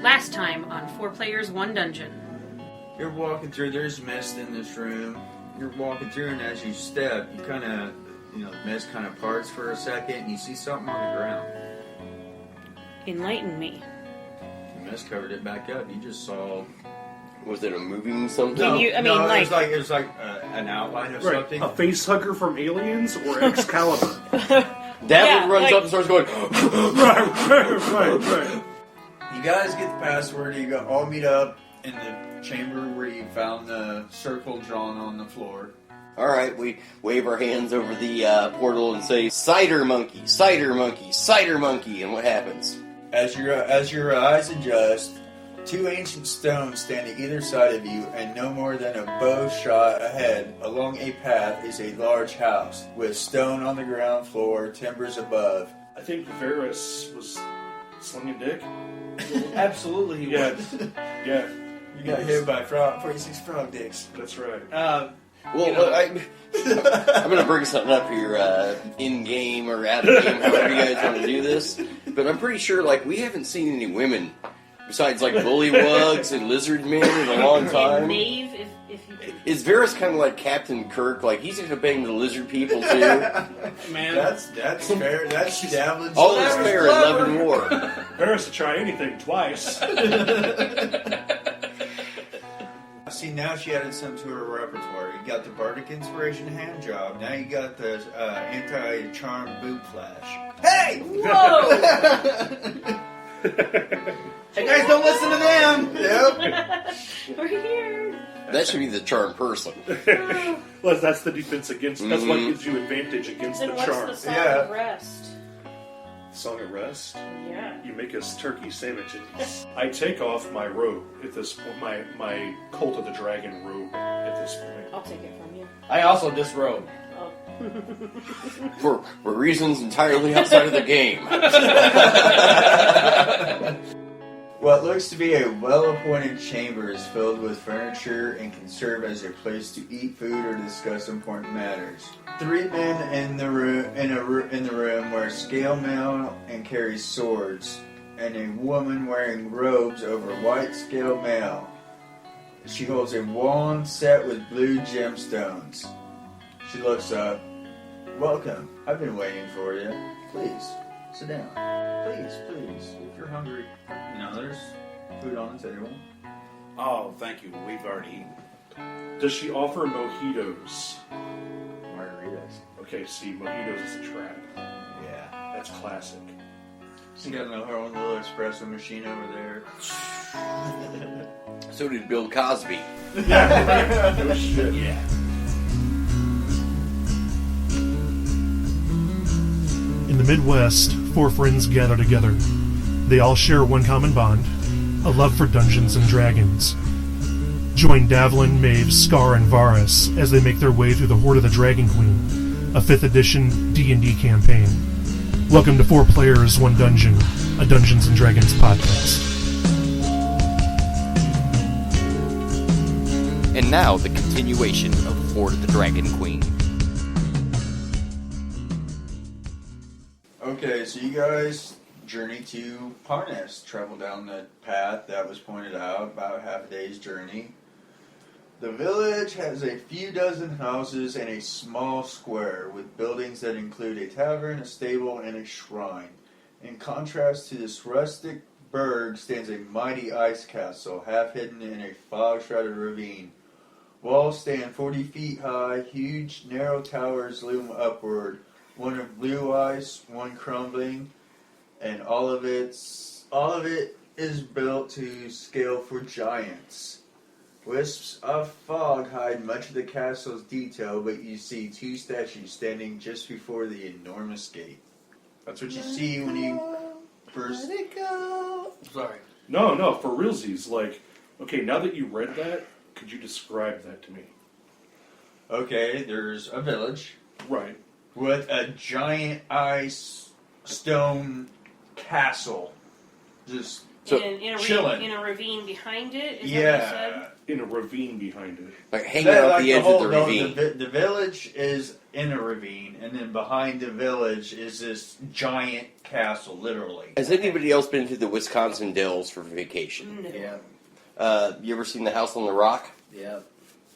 Last time on 4 Players, 1 Dungeon. You're walking through, there's mist in this room. You're walking through, and as you step, you kind of, the mist kind of parts for a second, and you see something on the ground. Enlighten me. The mist covered it back up. You just saw... Was it a moving something? It was like an outline of something. A face hugger from Aliens or Excalibur? Davlin runs up and starts going... right. You guys get the password. You all meet up in the chamber where you found the circle drawn on the floor. Alright, we wave our hands over the portal and say, Cider monkey, cider monkey, cider monkey, and what happens? As your eyes adjust, 2 ancient stones standing either side of you, and no more than a bow shot ahead, along a path, is a large house, with stone on the ground floor, timbers above. I think Varis was slinging dick. Absolutely he was. Yeah. You got hit by 46 frog dicks. That's right. I'm going to bring something up here, in-game or out-of-game, however you guys want to do this. But I'm pretty sure, we haven't seen any women, besides, bullywugs and lizard men in a long time. Knave, if you... Is Varys kind of like Captain Kirk? He's going to bang the lizard people, too? Man. That's fair. That's Davlin's all is fair in love and war. Varys to try anything twice. See, now she added some to her repertoire. You got the Bardic Inspiration hand job. Now you got the anti-charm boot flash. Hey! Whoa! Hey guys, don't listen to them! Yep. We're here. That should be the charm person. Well, that's the defense against... That's what gives you advantage against Then the what's charm. the Song of Rest? Song of Rest? Yeah. You make us turkey sandwiches. I take off my robe at this point, my Cult of the Dragon robe at this point. I'll take it from you. I also disrobe. Oh. For reasons entirely outside of the game. What looks to be a well-appointed chamber is filled with furniture and can serve as a place to eat food or discuss important matters. 3 men in the room wear scale mail and carry swords, and a woman wearing robes over white scale mail. She holds a wand set with blue gemstones. She looks up. Welcome. I've been waiting for you. Please, sit down. Please. If you're hungry, there's food on the table. Oh, thank you. We've already eaten. Does she offer mojitos? Margaritas. Okay, see, mojitos is a trap. Yeah. That's classic. She got her own little espresso machine over there. So did Bill Cosby. Yeah, right. No shit. Yeah. In the Midwest, 4 friends gather together. They all share one common bond, a love for Dungeons and Dragons. Join Davlin, Mave, Scar, and Varis as they make their way through the Horde of the Dragon Queen, a 5th edition D&D campaign. Welcome to 4 Players, 1 Dungeon, a Dungeons and Dragons podcast. And now the continuation of Horde of the Dragon Queen. Okay, so you guys journey to Parnast. Travel down the path that was pointed out, about half a day's journey. The village has a few dozen houses and a small square with buildings that include a tavern, a stable, and a shrine. In contrast to this rustic burg stands a mighty ice castle, half hidden in a fog-shrouded ravine. Walls stand 40 feet high, huge, narrow towers loom upward, one of blue ice, one crumbling, and all of it is built to scale for giants. Wisps of fog hide much of the castle's detail, but you see 2 statues standing just before the enormous gate. That's what you see when you first... Let it go! Sorry. No, for realsies. Okay, now that you read that, could you describe that to me? Okay, there's a village. Right. With a giant ice stone castle just So, chilling. in a ravine behind it. Is that what you said? yeah. In a ravine behind it. like hanging That, off like the edge whole, of the ravine. The village is in a ravine, and then behind the village is this giant castle, literally. Has anybody else been to the Wisconsin Dells for vacation? No. Yeah. You ever seen the House on the Rock? Yeah.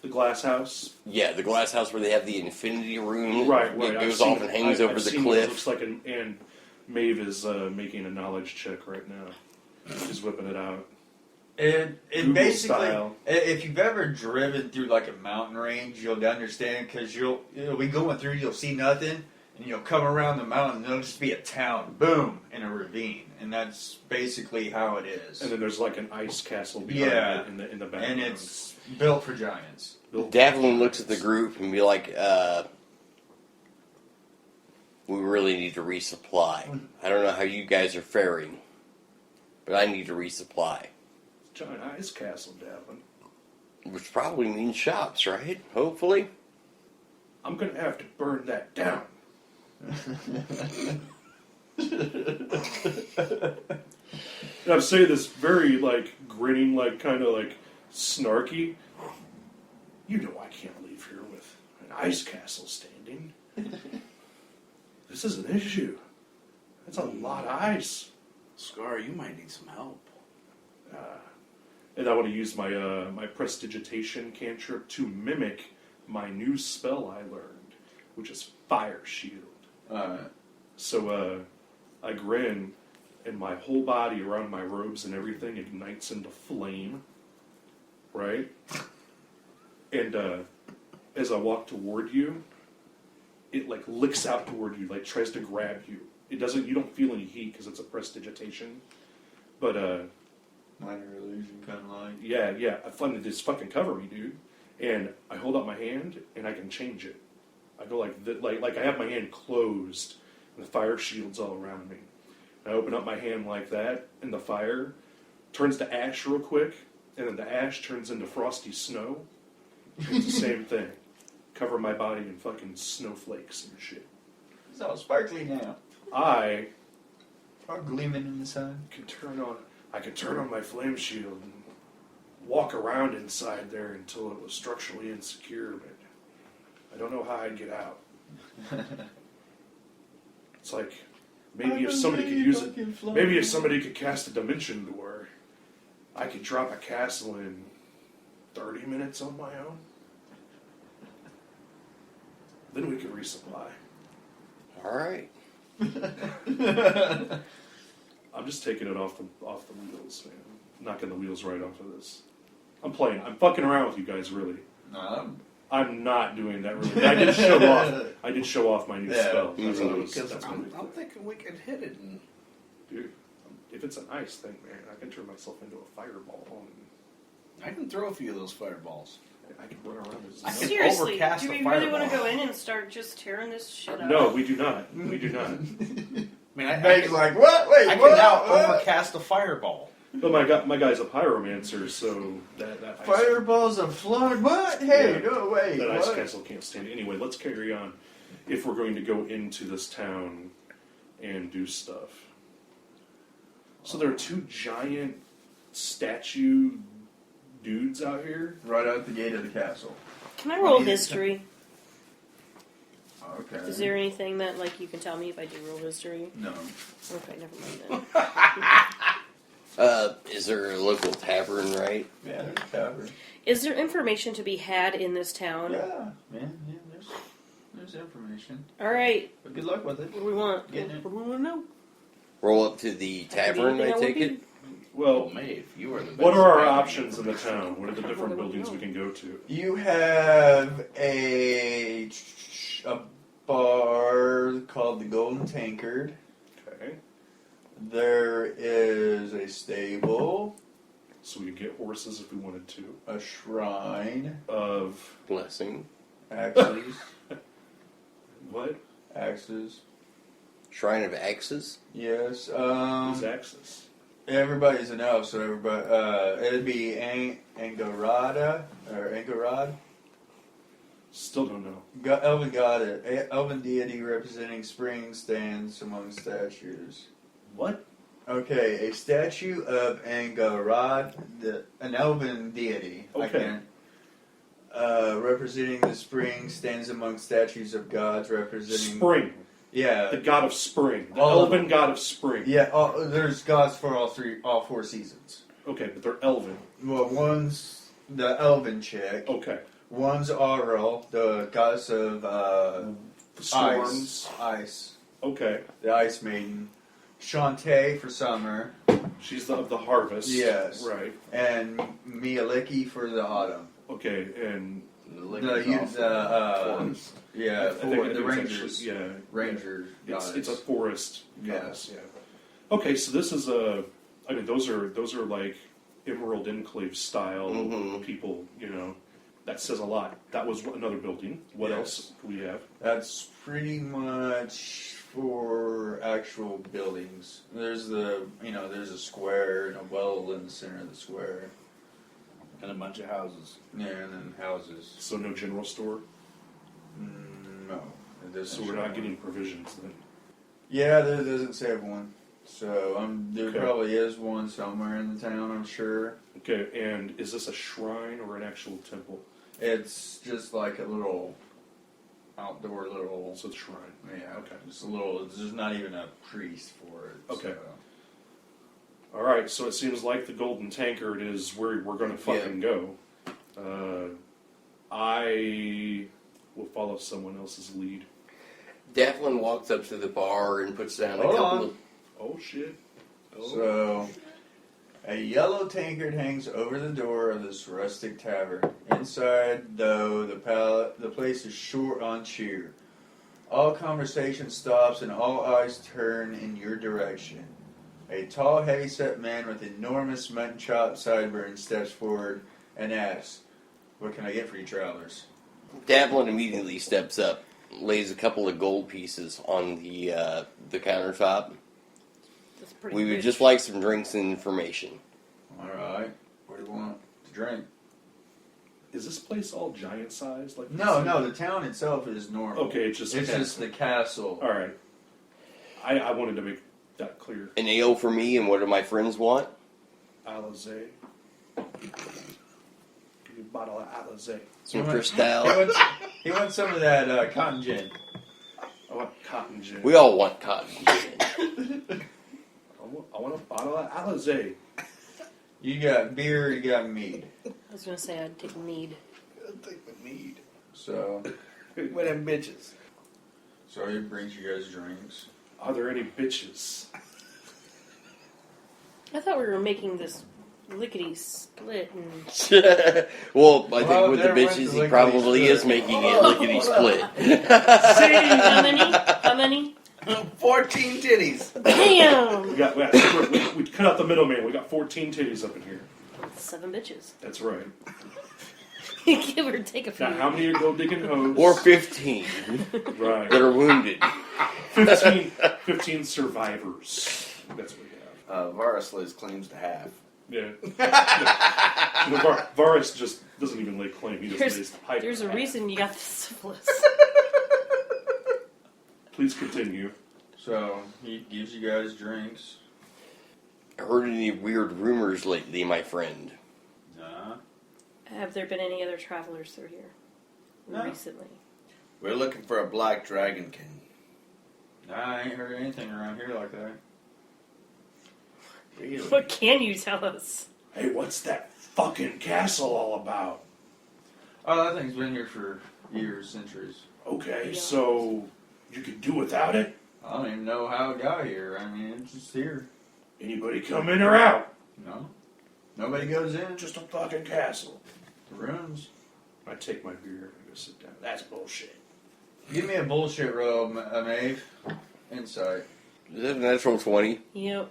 The glass house. Yeah, the glass house where they have the infinity room. Right. It I've goes seen off it. and hangs I've over the seen what it cliff. looks like, and Mave is making a knowledge check right now. She's whipping it out. It Google basically, style. if you've ever driven through like a mountain range, you'll understand because you'll be going through, you'll see nothing, and you'll come around the mountain, and there'll just be a town, boom, in a ravine, and that's basically how it is. And then there's like an ice castle behind Yeah. it in the background. And it's built for giants. Davlin looks at the group and be like, we really need to resupply. I don't know how you guys are faring, but I need to resupply. Giant ice castle, Davlin. Which probably means shops, right? Hopefully. I'm gonna have to burn that down. And I'm saying this very like grinning, like kind of like snarky. You know I can't leave here with an ice castle standing. This is an issue. That's a lot of ice. Scar, you might need some help. And I want to use my my prestidigitation cantrip to mimic my new spell I learned, which is Fire Shield. So I grin, and my whole body around my robes and everything ignites into flame, right? And as I walk toward you, it like licks out toward you, like tries to grab you. It doesn't. You don't feel any heat because it's a prestidigitation, but Minor illusion, kind of like. yeah. I find it just fucking cover me, dude. And I hold up my hand and I can change it. I go like I have my hand closed and the fire shield's all around me. I open up my hand like that and the fire turns to ash real quick, and then the ash turns into frosty snow. It's the same thing. Cover my body in fucking snowflakes and shit. It's all sparkly now. I All gleaming in the sun. can turn on my flame shield and walk around inside there until it was structurally insecure, but I don't know how I'd get out. It's like maybe if somebody could use it, maybe if somebody could cast a dimension door, I could drop a castle in 30 minutes on my own. Then we could resupply. All right. I'm just taking it off the wheels, man. Knocking the wheels right off of this. I'm playing. I'm fucking around with you guys, really. No, I'm not doing that really. I did show off. I did show off my new spell. That's what I was. Because That's what I'm thinking we could hit it and dude. If it's an ice thing, man, I can turn myself into a fireball. And I can throw a few of those fireballs. I can run around as I can Seriously, overcast do the we really want to fireball. go in and start just tearing this shit up? No, we do not. We do not. I mean, I Meg's can, like, what? Wait, I what? can now What? overcast a fireball. But my guy's a pyromancer, so that ice, Fireballs of flood. What? Hey, Yeah. no, wait. that ice what? castle can't stand it. Anyway, let's carry on. If we're going to go into this town and do stuff. So there are two giant statue dudes out here. Right out the gate of the castle. Can I roll history? Okay. Is there anything that like you can tell me if I do roll history? No. Okay, never mind then. Is there a local tavern, right? Yeah, there's a tavern. Is there information to be had in this town? Yeah, man. Yeah, there's information. All right. But good luck with it. What do we want? Getting it. What do we want to know? Roll up to the tavern, I take it. Well, Maeve, you are the best. what are our options in the town? What are the different buildings we can go to? You have a bar called the Golden Tankard. Okay. There is a stable, So we could get horses if we wanted to. a shrine, Of Blessing. axes, what? axes. Shrine of Axes. Yes. Who's Axis? Everybody's an elf, so everybody. It'd be Angarada or Angarad. Still don't know. Elven god, elven deity representing spring stands among statues. What? Okay, a statue of Angarad, an elven deity. Okay. Representing the spring, stands among statues of gods representing Spring. Yeah, The god of spring. The All of elven them. god of spring. yeah. There's gods for all 4 seasons. Okay, but they're elven. Well, one's the elven chick. Okay. One's Aurel, the goddess of The storms. ice, Okay. the Ice Maiden. Shantae for summer, She's of the harvest. Yes. Right. and Mialiki for the autumn. Okay, and Forest. Yeah, I for think the it's Rangers. actually- yeah. Rangers. It's a forest. Yes. goddess, yeah. Okay, so this is I mean, those are like Emerald Enclave style Mhm. people. That says a lot. That was another building. What Yes. else do we have? That's pretty much for actual buildings. There's there's a square and a well in the center of the square. And a bunch of houses. Yeah, and then houses. So no general store. No. It doesn't So we're show not one. getting provisions then. Yeah, there doesn't say one. So there Okay. probably is one somewhere in the town, I'm sure. Okay, and is this a shrine or an actual temple? It's just like a little outdoor little. So it's shrine. Yeah, Okay. Just a little. There's not even a priest for it. Okay. So. All right, so it seems like the Golden Tankard is where we're going to fucking go. I will follow someone else's lead. Davlin walks up to the bar and puts down a Hold couple on. of. Oh shit! Oh. So, a yellow tankard hangs over the door of this rustic tavern. Inside, though, the place is short on cheer. All conversation stops and all eyes turn in your direction. A tall, heavy-set man with enormous mutton chop sideburns steps forward and asks, "What can I get for you travelers?" Davlin immediately steps up, lays a couple of gold pieces on the countertop. That's pretty We would rich. just like some drinks and information. All right. What do you want to drink? Is this place all giant sized? Like No, the town itself is normal. Okay, it's just the castle. All right. I wanted to make that clear. An ale for me, and what do my friends want? Alizé. Give me a bottle of Alizé. Some He Cristal. He wants some of that cotton gin. I want cotton gin. We all want cotton gin. I want a bottle of Alizé. You got beer, you got mead. I was going to say I'd take mead. I'll take the mead. So With them bitches. he brings you guys drinks. Are there any bitches? I thought we were making this lickety split and Well, I think Well, with the there went bitches, the he lickety probably split. is making it lickety split. how many? How many? 14 titties. Damn! We cut out the middleman. We got 14 titties up in here. 7 bitches. That's right. Give or take a few. Now, how many are go digging hoes? Or 15 right. that are wounded. 15 survivors. That's what we have. Varis lays claims to half. Yeah. Varis just doesn't even lay claim. He just lays pipe. There's a reason you got the syphilis. Please continue. So he gives you guys drinks. Heard any weird rumors lately, my friend? Nah. Have there been any other travelers through here No. recently? We're looking for a black dragon king. Nah, I ain't heard anything around here like that. Really? What can you tell us? Hey, what's that fucking castle all about? Oh, that thing's been here for years, centuries. Okay, Yeah. so you could do without it? I don't even know how it got here. I mean, it's just here. Anybody come in or out? No. Nobody goes in. Just a fucking castle. The rooms. I take my beer and go sit down. That's bullshit. Give me a bullshit roll, Maeve. Insight. Is that a natural 20? Yep.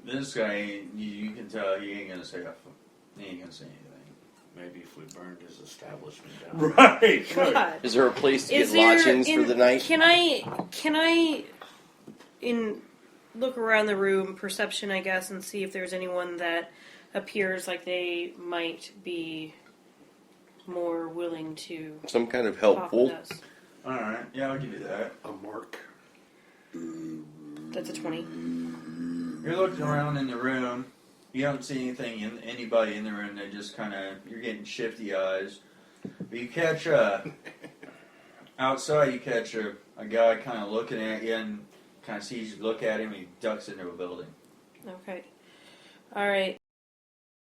This guy ain't, you can tell he ain't gonna say he ain't gonna say anything. Maybe if we burned his establishment down. Right. God. Is there a place to Is get there lodgings for the night? Can I look around the room, perception, I guess, and see if there's anyone that appears like they might be more willing to Some kind of talk helpful. with us? Alright, yeah, I'll give you that. A mark. That's a 20. You're looking around in the room. You don't see anybody in the room. They just kind of, you're getting shifty eyes. But you catch outside, you catch a guy kind of looking at you and kind of sees you look at him and he ducks into a building. Okay. All right.